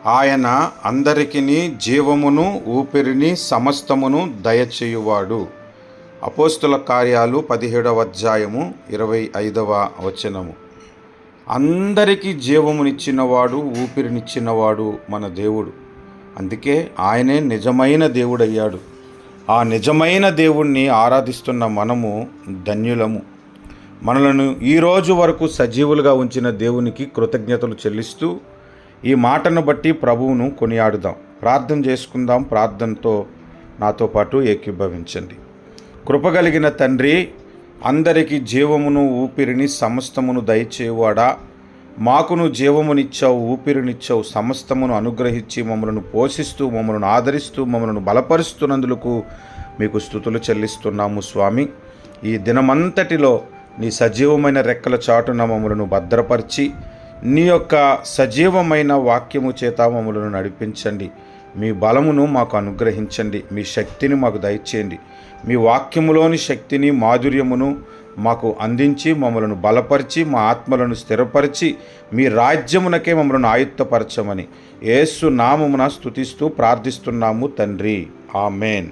ఆయన అందరికిని జీవమును ఊపిరిని సమస్తమును దయచేయువాడు. అపోస్తుల కార్యాలు 17వ అధ్యాయము 25వ వచనము. అందరికీ జీవమునిచ్చినవాడు, ఊపిరినిచ్చినవాడు మన దేవుడు. అందుకే ఆయనే నిజమైన దేవుడయ్యాడు. ఆ నిజమైన దేవుణ్ణి ఆరాధిస్తున్న మనము ధన్యులము. మనలను ఈరోజు వరకు సజీవులుగా ఉంచిన దేవునికి కృతజ్ఞతలు చెల్లిస్తూ ఈ మాటను బట్టి ప్రభువును కొనియాడుదాం. ప్రార్థన చేసుకుందాం. ప్రార్థనతో నాతో పాటు ఏకీభవించండి. కృపగలిగిన తండ్రి, అందరికీ జీవమును ఊపిరిని సమస్తమును దయచేవాడా, మాకును జీవమునిచ్చావు, ఊపిరినిచ్చావు, సమస్తమును అనుగ్రహించి మమ్మలను పోషిస్తూ, మమ్మలను ఆదరిస్తూ, మమ్మలను బలపరుస్తున్నందుకు మీకు స్తుతులు చెల్లిస్తున్నాము స్వామి. ఈ దినమంతటిలో నీ సజీవమైన రెక్కల చాటున మమ్మలను భద్రపరిచి నీ యొక్క సజీవమైన వాక్యము చేత మమ్మలను నడిపించండి. మీ బలమును మాకు అనుగ్రహించండి. మీ శక్తిని మాకు దయచేయండి. మీ వాక్యములోని శక్తిని, మాధుర్యమును మాకు అందించి మమ్మలను బలపరిచి మా ఆత్మలను స్థిరపరిచి మీ రాజ్యమునకే మమ్మలను ఆయుత్తపరచమని యేసు నామమున స్తుతిస్తూ ప్రార్థిస్తున్నాము తండ్రి. ఆమేన్.